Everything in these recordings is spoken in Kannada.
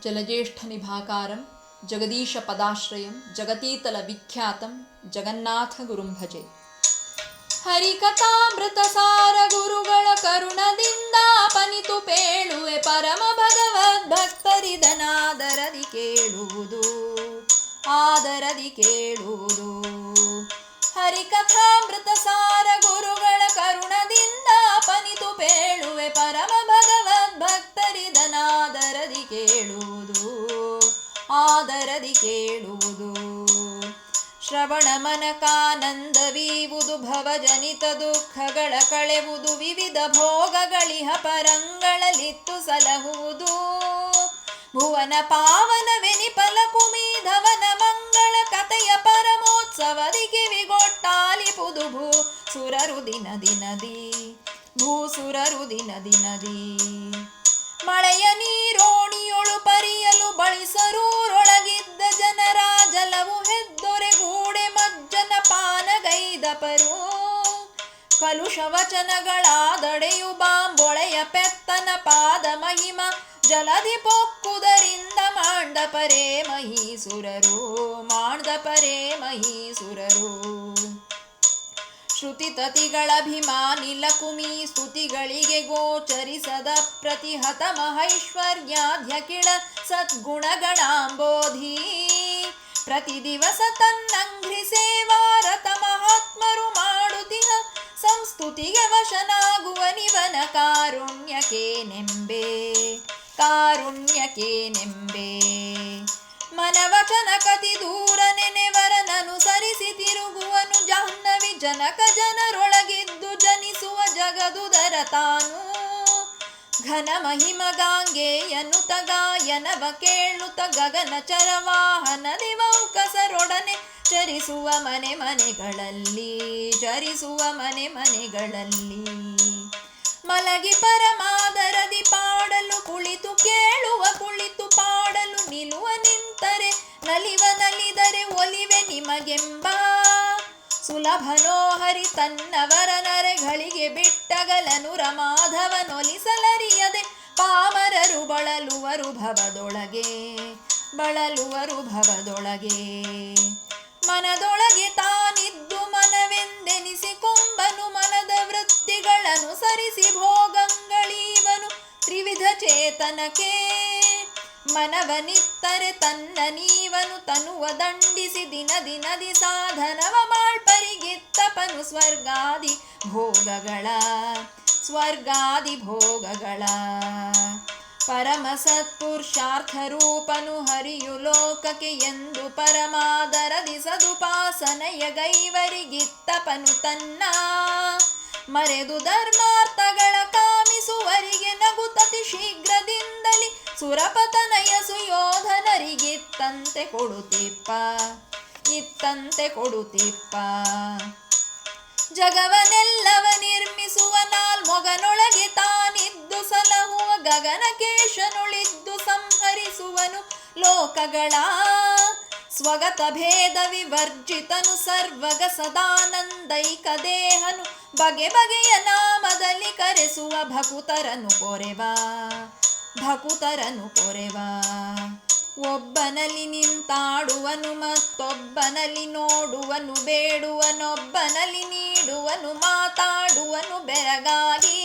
ಜಲಜ್ಯೇಷ್ಠನಿಭಾಕಾರಂ ಜಗದೀಶ ಪದಾಶ್ರಯಂ ಜಗತೀತಲ ವಿಖ್ಯಾತಂ ಜಗನ್ನಾಥ ಗುರುಂ ಭಜೆ. ಹರಿಕಥಾಮೃತ ಸಾರ ಗುರುಗಳ ಕರುಣದಿಂದ ಪನಿತು ಪೇಳುವೆ ಪರಮ ಭಗವದ್ ಭಕ್ತರಿದನಾದರದಿ ಕೇಳುವುದು, ಆದರದಿ ಕೇಳುವುದು. ಹರಿಕಥಾಮೃತ ಸಾರ ಗುರುಗಳ ಕರುಣದಿಂದ ಪನಿತು ಪೇಳುವೆ ಪರಮ ಭಗವದ್ ಭಕ್ತರಿದನಾದರದಿ ಕೇಳುವುದು, ಆದರದಿ ಕೇಳುವುದು. ಶ್ರವಣ ಮನಕಾನಂದವೀವುದು ಭವಜನಿತ ದುಃಖಗಳ ಕಳೆವುದು, ವಿವಿಧ ಭೋಗಗಳಿಹ ಪರಂಗಳಲಿತ್ತು ಸಲಹುವುದು. ಭುವನ ಪಾವನವೆನಿಪಲ ಕುಮೀಧವನ ಮಂಗಳ ಕಥೆಯ ಪರಮೋತ್ಸವದಿ ಕಿವಿಗೊಟ್ಟಾಲಿಪುದು ಭೂಸುರರು ದಿನ ದಿನದಿ, ಭೂಸುರರು ದಿನ ದಿನದಿ. ಮಳೆಯ ನೀರೋಣಿಯೊಳು ಪರಿಯಲು ಬಳಿಸರೂರೊಳಗಿದ್ದ ಜನರ ಜಲವು ಹೆದ್ದೊರೆಗೂಡೆ ಮಜ್ಜನ ಪಾನಗೈದಪರು. ಕಲುಷ ವಚನಗಳಾದಡೆಯು ಬಾಂಬೊಳೆಯ ಪೆತ್ತನ ಪಾದ ಮಹಿಮ ಜಲಧಿ ಪೊಕ್ಕುದರಿಂದ ಮಾಂಡಪರೇ ಮಹೀಸುರರು, ಮಾಂಡಪರೇ ಮಹೀಸುರರು. ಶ್ರುತಿತತಿಗಳಭಿಮಾನಿಲ ಕುಮಿ ಸ್ತುತಿಗಳಿಗೆ ಗೋಚರಿಸದ ಪ್ರತಿಹತ ಮಹೈಶ್ವರ್ಯಾಧ್ಯ ಕಿಳ ಸದ್ಗುಣಗಣಾಂಬೋಧಿ. ಪ್ರತಿ ದಿವಸ ತನ್ನಂಘ್ರಿ ಸೇವಾರತ ಮಹಾತ್ಮರು ಮಾಡುತ್ತಿಹ ಸಂಸ್ತುತಿಗೆ ವಶನಾಗುವನಿವನ ಕಾರುಣ್ಯಕ್ಕೆ ನೆಂಬೆ, ಕಾರುಣ್ಯಕ್ಕೆ ನೆಂಬೆ. ಮನವಚನ ಕತಿ ದೂರ ನೆನೆವರನನುಸರಿಸಿ ತಿರುಗುವನು ಜಾಹ್ನವಿ ಜನಕ ಜನರೊಳಗಿದ್ದು ಜನಿಸುವ ಜಗದುದರ ತಾನು. ಘನ ಮಹಿಮ ಗಾಂಗೆಯನುತ ಗಾಯನವ ಕೇಳುತ್ತ ಗಗನ ಚರವಾಹನ ದಿವೌಕಸರೊಡನೆ ಚರಿಸುವ ಮನೆ ಮನೆಗಳಲ್ಲಿ, ಚರಿಸುವ ಮನೆ ಮನೆಗಳಲ್ಲಿ. ಮಲಗಿ ಪರಮಾದರದಿ ಪಾಡಲು ಕುಳಿತು ಕೇಳುವ, ಕುಳಿತು ಪಾಡಲು ನಿಲುವ, ನಿಂತರೆ ನಲಿವ, ನಲಿದರೆ ಒಲಿವೆ ನಿಮಗೆಂಬ ಸುಲಭನೋ ಹರಿ ತನ್ನವರ ನರೆಗಳಿಗೆ ಬಿಟ್ಟಗಲನು ರಮಾಧವನೊಲಿಸಲರಿಯದೆ ಪಾಮರರು ಬಳಲುವರು ಭವದೊಳಗೆ, ಬಳಲುವರು ಭವದೊಳಗೆ. ಮನದೊಳಗೆ ತಾನಿದ್ದು ಮನವೆಂದೆನಿಸಿಕೊಂಬನು ಮನದ ವೃತ್ತಿಗಳನ್ನು ಸರಿಸಿ ಭೋಗಂಗಳೀವನು ತ್ರಿವಿಧ ಚೇತನಕ್ಕೆ. ಮನವನಿತ್ತರೆ ತನ್ನ ನೀವನು ತನುವ ದಂಡಿಸಿ ದಿನ ದಿನದಿ ಸಾಧನವ ಮಾಳ್ಪರಿಗಿತ್ತಪನು ಸ್ವರ್ಗಾದಿ ಭೋಗಗಳ, ಸ್ವರ್ಗಾದಿ ಭೋಗಗಳ. ಪರಮ ಸತ್ಪುರುಷಾರ್ಥ ರೂಪನು ಹರಿಯು ಲೋಕಕ್ಕೆ ಎಂದು ಪರಮಾದರದಿ ಸದುಪಾಸನೆಯ ಗೈವರಿಗಿತ್ತಪನು ತನ್ನ. ಮರೆದು ಧರ್ಮಾರ್ಥಗಳ ಕಾಮಿಸುವರಿಗೆ ನಗುತತಿ ಶೀಘ್ರದಿಂದಲಿ ಸುರಪತನಯ ಸುಯೋಧನರಿಗಿತ್ತಂತೆ ಕೊಡುತ್ತಿಪ್ಪ, ಇತ್ತಂತೆ ಕೊಡುತ್ತಿಪ್ಪ. ಜಗವನೆಲ್ಲವ ನಿರ್ಮಿಸುವ ನಾಲ್ಮೊಗನೊಳಗೆ ತಾನಿದ್ದು ಸಲಹುವ ಗಗನಕೇಶನುಳಿದ್ದು ಸಂಹರಿಸುವನು ಲೋಕಗಳ. ಸ್ವಗತ ಭೇದ ವಿವರ್ಜಿತನು ಸರ್ವಗ ಸದಾನಂದೈಕ ದೇಹನು ಬಗೆ ಬಗೆಯ ನಾಮದಲ್ಲಿ ಕರೆಸುವ ಭಕುತರನು ಪೊರೆವ, ಭಕುತರನು ಪೊರೆವ. ಒಬ್ಬನಲ್ಲಿ ನಿಂತಾಡುವನು ಮತ್ತೊಬ್ಬನಲ್ಲಿ ನೋಡುವನು, ಬೇಡುವನೊಬ್ಬನಲ್ಲಿ ನೀಡುವನು, ಮಾತಾಡುವನು ಬೆರಗಾಗಿ.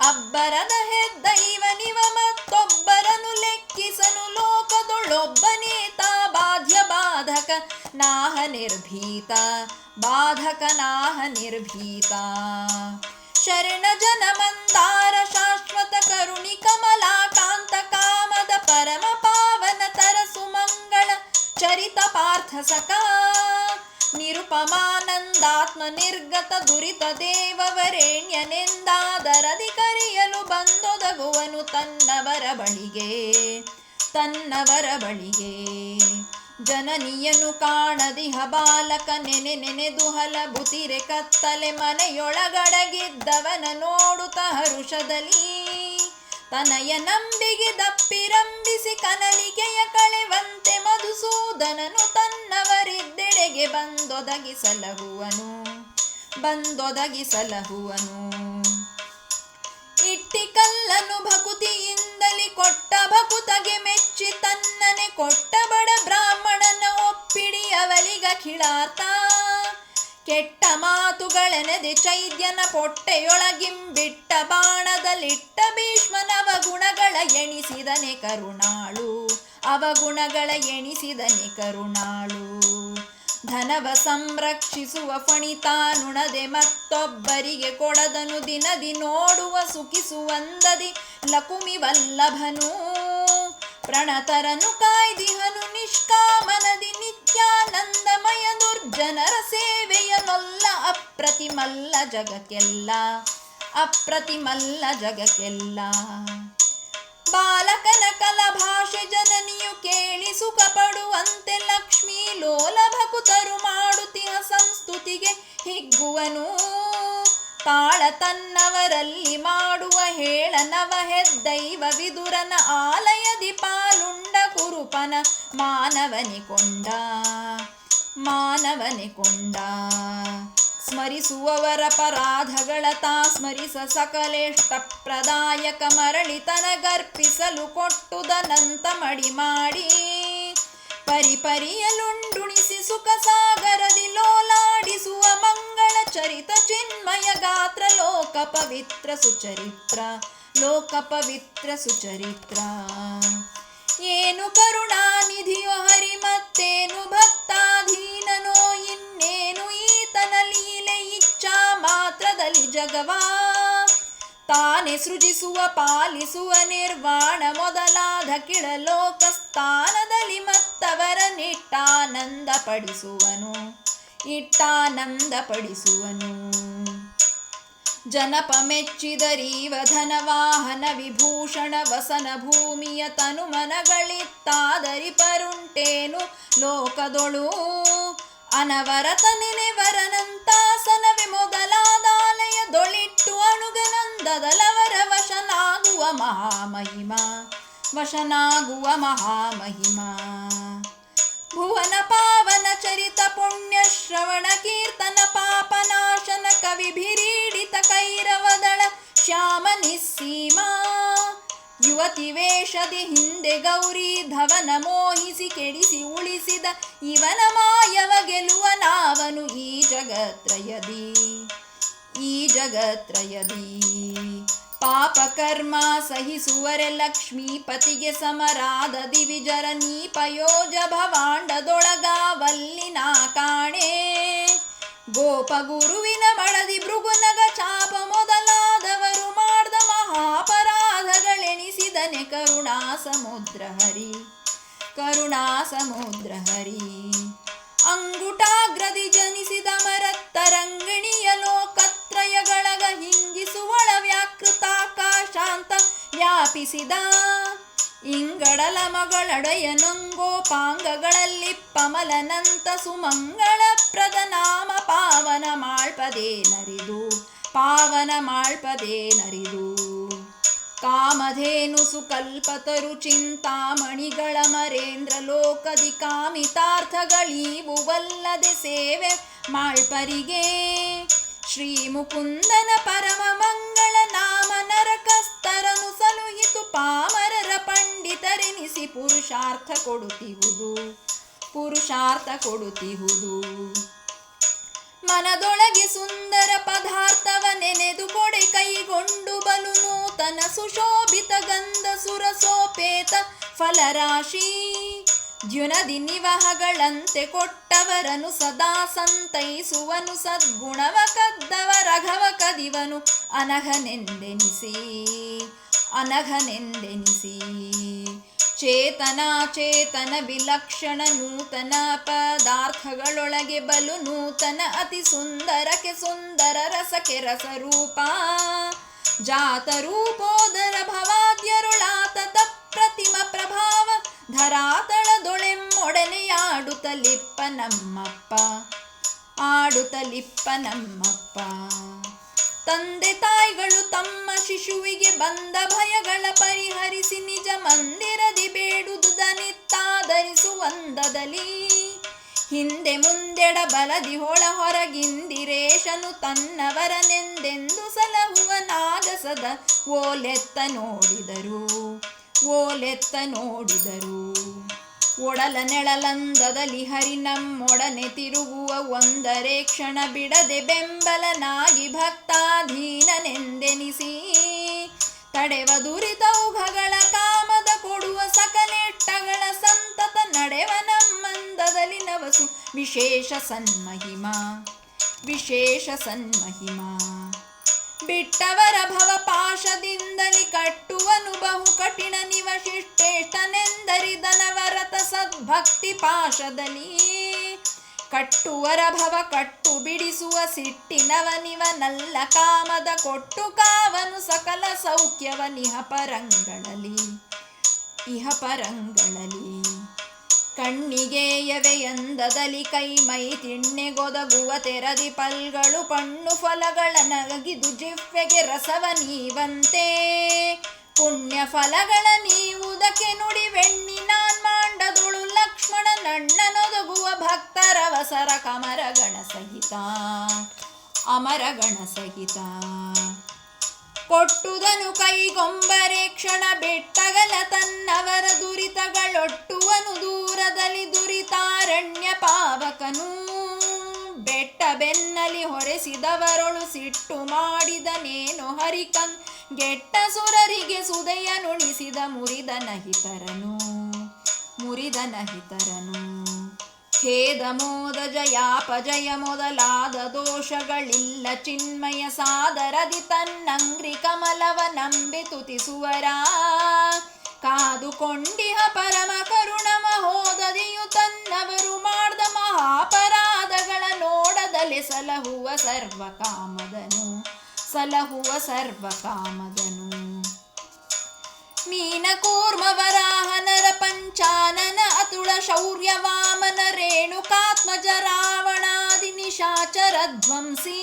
ಅಬ್ಬರದ ಹೆದ್ದೈವನಿವ ಮತ್ತೊಬ್ಬರನು ಲೆಕ್ಕಿಸನು ಲೋಕದೊಳೊಬ್ಬನೇತ ಬಾಧ್ಯ ಬಾಧಕ ನಾಹ ನಿರ್ಭೀತ, ಬಾಧಕ ನಾಹ ನಿರ್ಭೀತ. ಶರಣ ಜನ ಮಂದಾರ ಶಾಶ್ವತ ಕರುಣಿ ಕಮಲಾಕಾಂತ ಕಾಮದ ಪರಮ ಪಾವನ ತರಸು ಮಂಗಳ ಚರಿತ ಪಾರ್ಥ ಸಖ. ನಿರುಪಮಾನಂದಾತ್ಮ ನಿರ್ಗತ ದುರಿತ ದೇವವರೇಣ್ಯನೆಂದಾದರದಿ ಕರೆಯಲು ಬಂದೊದಗುವನು ತನ್ನವರ ಬಳಿಗೆ, ತನ್ನವರ ಬಳಿಗೆ. ಜನನಿಯನು ಕಾಣದಿಹ ಬಾಲಕ ನೆನೆ ನೆನೆದು ಹಲಬುತಿರೆ ಕತ್ತಲೆ ಮನೆಯೊಳಗಡಗಿದ್ದವನ ನೋಡುತ್ತ ಹರುಷದಲ್ಲಿ. ತನಯ ನಂಬಿಗೆ ದಪ್ಪಿರಂಬಿಸಿ ಕನಲಿಕೆಯ ಕಳೆವಂತೆ ಮಧುಸೂದನನು ತನ್ನವರಿದ್ದೆಡೆಗೆ ಬಂದೊದಗಿಸಲಹುವನು, ಬಂದೊದಗಿಸಲಹುವನು. ಇಟ್ಟಿ ಕಲ್ಲನು ಭಕುತಿಯಿಂದಲಿ ಕೊಟ್ಟ ಭಕುತಗೆ ಮೆಚ್ಚಿ ಮಿಗಿಲಾರ್ಥ. ಕೆಟ್ಟ ಮಾತುಗಳೆನೆದೆ ಚೈದ್ಯನ ಪೊಟ್ಟೆಯೊಳಗಿಂಬಿಟ್ಟ ಬಾಣದಲ್ಲಿಟ್ಟ ಭೀಷ್ಮನವಗುಣಗಳ ಎಣಿಸಿದನೆ ಕರುಣಾಳು, ಅವಗುಣಗಳ ಎಣಿಸಿದನೆ ಕರುಣಾಳು. ಧನವ ಸಂರಕ್ಷಿಸುವ ಫಣಿತಾನುಣದೆ ಮತ್ತೊಬ್ಬರಿಗೆ ಕೊಡದನು, ದಿನದಿ ನೋಡುವ ಸುಖಿಸುವಂದದಿ ಲಕುಮಿ ವಲ್ಲಭನು. ಪ್ರಣತರನು ಕಾಯ್ದಿಹನು ನಿಷ್ಕಾಮನದಿ ನಿತ್ಯಾನಂದಮಯ ದುರ್ಜನರ ಸೇವೆಯನೊಲ್ಲ ಅಪ್ರತಿಮಲ್ಲ ಜಗಕ್ಕೆಲ್ಲ, ಅಪ್ರತಿಮಲ್ಲ ಜಗಕ್ಕೆಲ್ಲ. ಬಾಲಕನ ಕಲಭಾಷೆ ಜನನಿಯು ಕೇಳಿ ಸುಖ ಪಡುವಂತೆ ಲಕ್ಷ್ಮೀ ಲೋಲಭಕುತರು ಮಾಡುತ್ತಿಹ ಸಂಸ್ತುತಿಗೆ ಹಿಗ್ಗುವನು. ತಾಳ ತನ್ನವರಲ್ಲಿ ಮಾಡುವ ಹೇಳನವ ಹೆದ್ದೈವ ವಿದುರನ ಆಲಯದಿ ಪಾಲುಂಡ ಕುರುಪನ ಮಾನವನೆ ಕೊಂಡ, ಮಾನವನೆ ಕೊಂಡ. ಸ್ಮರಿಸುವವರ ಪರಾಧಗಳ ತಾ ಸ್ಮರಿಸ ಸಕಲೇಷ್ಟ ಪ್ರದಾಯಕ ಮರಳಿತನ ಗರ್ಪಿಸಲು ಕೊಟ್ಟುದನಂತ ಮಡಿ ಮಾಡಿ. ಪರಿಪರಿಯಲುಂಡುಣಿಸಿ ಸುಖ ಸಾಗರದಿ ಲೋಲಾಡಿಸುವ ಮಂಗಳ ಚರಿತ ಚಿನ್ಮಯ ಗಾತ್ರ ಲೋಕ ಪವಿತ್ರ ಸುಚರಿತ್ರ, ಲೋಕ ಪವಿತ್ರ ಸುಚರಿತ್ರ. ಏನು ಕರುಣಾನಿಧಿಯೋ ಹರಿ ಮತ್ತೇನು ಭಕ್ತಾಧೀನನೋ, ಇನ್ನೇನು ಈತನ ಲೀಲೆ ಇಚ್ಛಾ ಮಾತ್ರದಲ್ಲಿ ಜಗವಾ. ತಾನೇ ಸೃಜಿಸುವ ಪಾಲಿಸುವ ನಿರ್ವಾಣ ಮೊದಲಾದ ಕಿಳಲೋಕ ಸ್ಥಾನದಲ್ಲಿ ಮತ್ತವರ ನಿಟ್ಟಾನಂದ ಪಡಿಸುವನು, ಇಟ್ಟಾನಂದ ಪಡಿಸುವನು. ಜನಪ ಮೆಚ್ಚಿದರೀವ ಧನವಾಹನ ವಿಭೂಷಣ ವಸನ ಭೂಮಿಯ ತನು ಮನಗಳಿತ್ತಾದರಿ ಪರುಂಟೇನು ಲೋಕದೊಳು. ಅನವರತ ನೆನೆವರನಂತಾಸನವೇ ಮೊದಲಾದಾಲಯದೊಳಿಟ್ಟು ಅಣುಗನಂದದಲವರ ವಶನಾಗುವ ಮಹಾಮಹಿಮ, ವಶನಾಗುವ ಮಹಾಮಹಿಮ. ಭುವನ ಪಾವನ ಚರಿತ ಪುಣ್ಯ ಶ್ರವಣ ಕೀರ್ತನ ಪಾಪನಾಶನ ಕವಿಭಿರೀಡಿತ ಕೈರವದಳ ಶ್ಯಾಮ ನಿಸ್ಸೀಮ. ಯುವತಿ ವೇಷದಿ ಹಿಂದೆ ಗೌರಿ ಧವನ ಮೋಹಿಸಿ ಕೆಡಿಸಿ ಉಳಿಸಿದ ಇವನ ಮಾಯವ ಗೆಲುವನಾವನು ಈ ಜಗತ್ರಯದಿ, ಈ ಜಗತ್ರಯದಿ. ಪಾಪ ಕರ್ಮ ಸಹಿಸುವರೆ ಲಕ್ಷ್ಮೀಪತಿಗೆ ಸಮರಾದ ದಿವಿಜರ ನೀಪಯೋಜ ಭವಾಂಡದೊಳಗಾವಲ್ಲಿ ನಾ ಕಾಣೆ. ಗೋಪ ಗುರುವಿನ ಮಡದಿ ಭೃಗುನಗ ಚಾಪ ಮೊದಲಾದವರು ಮಾಡ್ದ ಮಹಾಪರಾಧಗಳೆನಿಸಿದನೆ ಕರುಣಾ ಸಮುದ್ರ ಹರಿ, ಕರುಣಾ ಸಮುದ್ರ ಹರಿ. ಅಂಗುಟಾಗ್ರದಿ ಜನಿಸಿದ ಮರತ್ತರಂಗಿಣಿಯ ಲೋಕತ್ರಯಗಳಗ ಹಿಂಗಿಸುವಳ ವ್ಯಾಕೃತಾಕಾಶಾಂತ ವ್ಯಾಪಿಸಿದ. ಇಂಗಡಲ ಮಗಳಡೆಯ ನಂಗೋಪಾಂಗಗಳಲ್ಲಿ ಪಮಲನಂತ ಸುಮಂಗಳ ಪ್ರದ ನಾಮ ಪಾವನ ಮಾಳ್ಪದೇ ನರಿದು, ಪಾವನ ಮಾಳ್ಪದೇ ನರಿದು. ಕಾಮಧೇನು ಸುಕಲ್ಪತರು ಚಿಂತಾಮಣಿಗಳ ಮರೇಂದ್ರ ಲೋಕದಿ ಕಾಮಿತಾರ್ಥಗಳೀವುವಲ್ಲದೆ ಸೇವೆ ಮಾಳ್ಪರಿಗೆ. ಶ್ರೀ ಮುಕುಂದನ ಪರಮ ಮಂಗಳ ನಾಮ ನರಕಸ್ತರನು ಸಲುಹಿತು ಪಾಮರರ ಪಂಡಿತರೆನಿಸಿ ಪುರುಷಾರ್ಥ ಕೊಡುತ್ತಿಹುದು, ಪುರುಷಾರ್ಥ ಕೊಡುತ್ತಿಹುದು. ಮನದೊಳಗೆ ಸುಂದರ ಪದಾರ್ಥವ ನೆನೆದು ಕೊಡೆ ಕೈಗೊಂಡು ಬಲು ನೂತನ ಸುಶೋಭಿತ ಗಂಧ ಸುರಸೋಪೇತ ಫಲರಾಶಿ. ದ್ಯುನದಿ ನಿವಹಗಳಂತೆ ಕೊಟ್ಟವರನು ಸದಾ ಸಂತೈಸುವನು, ಸದ್ಗುಣವ ಕದ್ದವ ರಘವ ಕದಿವನು ಅನಘನೆಂದೆನಿಸಿ, ಅನಘನೆಂದೆನಿಸಿ. ಚೇತನ ವಿಲಕ್ಷಣ ನೂತನ ಪದಾರ್ಥಗಳೊಳಗೆ ಬಲು ನೂತನ ಅತಿ ಸುಂದರಕ್ಕೆ ಸುಂದರ ರಸಕ್ಕೆ ರಸರೂಪ. ಜಾತ ರೂಪೋದರ ಭವಾದ್ಯರುಳಾತ ಪ್ರತಿಮ ಪ್ರಭಾವ ಧರಾತಳದೊಳೆಮ್ಮೊಡನೆಯಾಡುತ್ತಲಿಪ್ಪ ನಮ್ಮಪ್ಪ, ಆಡುತ್ತಲಿಪ್ಪ ನಮ್ಮಪ್ಪ. ತಂದೆ ತಾಯಿಗಳು ತಮ್ಮ ಶಿಶುವಿಗೆ ಬಂದ ಭಯಗಳ ಪರಿಹರಿಸಿ ನಿಜ ಮಂದಿರದಿ ಬೇಡುದುದನಿತ್ತಾದರಿಸುವಂದದಲ್ಲಿ. ಹಿಂದೆ ಮುಂದೆಡ ಬಲದಿ ಹೊಳ ಹೊರಗಿಂದಿರೇಶನು ತನ್ನವರನೆಂದೆಂದು ಸಲಹುವ ನಾಗಸದ ಓಲೆತ್ತ ನೋಡಿದರು, ಓಲೆತ್ತ ನೋಡಿದರು, ಒಡಲ ನೆಳಲಂದದಲ್ಲಿ ಹರಿ ನಮ್ಮೊಡನೆ ತಿರುಗುವ ಒಂದರೆ ಕ್ಷಣ ಬಿಡದೆ ಬೆಂಬಲನಾಗಿ ಭಕ್ತಾಧೀನನೆಂದೆನಿಸಿ ತಡೆವ ದುರಿತೌಘಗಳ ಕಾಮದ ಕೊಡುವ ಸಕಲೆಟ್ಟಗಳ ಸಂತತ ನಡೆವ ನಮ್ಮಂದದಲ್ಲಿ ನವಸು ವಿಶೇಷ ಸನ್ಮಹಿಮಾ ವಿಶೇಷ ಸನ್ಮಹಿಮಾ ಬಿಟ್ಟವರ ಭವ ಪಾಶದಿಂದಲಿ ಕಟ್ಟುವನು ಬಹು ಕಠಿಣ ನಿವಶಿಷ್ಟೇಷ್ಟನೆಂದರಿದನವರತ ಸದ್ಭಕ್ತಿ ಪಾಶದಲ್ಲಿ ಕಟ್ಟುವರ ಭವ ಕಟ್ಟು ಬಿಡಿಸುವ ಸಿಟ್ಟಿನವನಿವನಲ್ಲ ಕಾಮದ ಕೊಟ್ಟು ಕಾವನು ಸಕಲ ಸೌಖ್ಯವನಿಹ ಪರಂಗಳಲ್ಲಿ ಇಹ ಪರಂಗಳಲ್ಲಿ ಕಣ್ಣಿಗೆಯವೆಯಂದದಲ್ಲಿ ಕೈ ಮೈ ತಿಣ್ಣೆಗೊದಗುವ ತೆರದಿ ಪಲ್ಗಳು ಪಣ್ಣು ಫಲಗಳ ನಗಿದು ಜಿಹ್ವೆಗೆ ರಸವ ನೀವಂತೆ ಪುಣ್ಯ ಫಲಗಳ ನೀವುದಕ್ಕೆ ನುಡಿ ವೆಣ್ಣಿನಾನ್ ಮಾಂಡದೊಳು ಲಕ್ಷ್ಮಣ ನಣ್ಣನೊದಗುವ ಭಕ್ತರವಸರ ಕಮರಗಣ ಸಹಿತ ಅಮರಗಣ ಸಹಿತ ಕೊಟ್ಟುದನು ಕೈಗೊಂಬರೆ ಕ್ಷಣ ಬೆಟ್ಟಗಲ ತನ್ನವರ ದುರಿತಗಳೊಟ್ಟುವನು ದೂರದಲ್ಲಿ ದುರಿತಾರಣ್ಯ ಪಾವಕನು ಬೆಟ್ಟ ಬೆನ್ನಲಿ ಹೊರೆಸಿದವರೊಳು ಸಿಟ್ಟು ಮಾಡಿದನೇನು ಹರಿಕಂ ಗೆಟ್ಟ ಸುರರಿಗೆ ಸುದೆಯ ನುಣಿಸಿದ ಮುರಿದನಹಿತರನು ಖೇದ ಮೋದ ಜಯಾಪಜಯ ಮೊದಲಾದ ದೋಷಗಳಿಲ್ಲ ಚಿನ್ಮಯ ಸಾದರದಿ ತನ್ನಂಗ್ರಿ ಕಮಲವ ನಂಬಿ ತುತಿಸುವರ ಕಾದುಕೊಂಡಿಹ ಪರಮ ಕರುಣ ಮಹೋದದಿಯು ತನ್ನವರು ಮಾಡ್ದ ಮಹಾಪರಾಧಗಳ ನೋಡದಲೆ ಸಲಹುವ ಸರ್ವಕಾಮದನು ಮೀನ ಕೂರ್ಮ ವರಾಹನರ ಪಂಚಾನನ ಅತುಳ ಶೌರ್ಯ ವಾಮನ ರೇಣುಕಾತ್ಮಜ ರಾವಣಾದಿ ನಿಶಾಚರ ಧ್ವಂಸಿ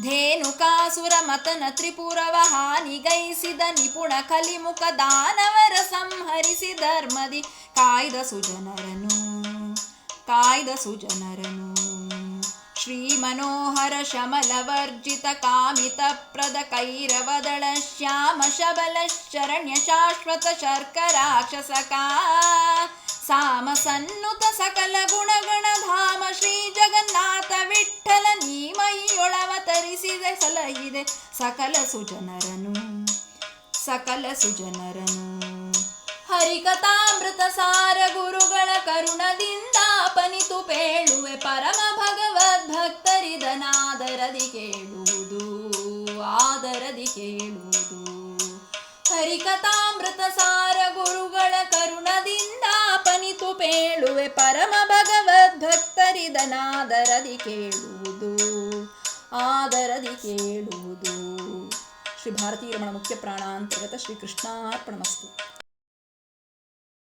ಧೇನುಕಾಸುರ ಮತನ ತ್ರಿಪುರವ ಹಾನಿಗೈಸಿದ ನಿಪುಣ ಕಲಿಮುಖ ದಾನವರ ಸಂಹರಿಸಿ ಧರ್ಮದಿ ಕಾಯ್ದ ಸುಜನರನು ಶ್ರೀ ಮನೋಹರ ಶಮಲ ವರ್ಜಿತ ಕಾಮಿತ ಪ್ರದ ಕೈರವದಳ ಶ್ಯಾಮ ಶಬಲ ಶರಣ್ಯ ಶಾಶ್ವತ ಶರ್ಕರಾಕ್ಷಸಕ ಸಾಮ ಸನ್ನುತ ಸಕಲ ಗುಣಗಣ ಧಾಮ ಶ್ರೀ ಜಗನ್ನಾಥ ವಿಠ್ಠಲ ನೀಮೈಯೊಳವತರಿಸಿದೆ ಸಲಹಿದೆ ಸಕಲ ಸುಜನರನು ಹರಿಕಥಾಮೃತ ಸಾರ ಗುರುಗಳ ಕರುಣದಿಂದ ಪನಿತು ಪೇಳುವೆ ಪರಮ ಭಗವದ್ ಭಕ್ತರಿದನಾದರದಿ ಕೇಳುವುದು ಹರಿಕಥಾಮೃತ ಸಾರ ಗುರುಗಳ ಕರುಣದಿಂದ ಪನಿತು ಪೇಳುವೆ ಪರಮ ಭಗವದ್ ಭಕ್ತರಿದನಾದರದಿ ಕೇಳುವುದು ಶ್ರೀ ಭಾರತೀಯ ರಮಣ ಮುಖ್ಯ ಪ್ರಾಣಾಂತರ್ಗತ ಶ್ರೀ ಕೃಷ್ಣಾರ್ಪಣಮಸ್ತು.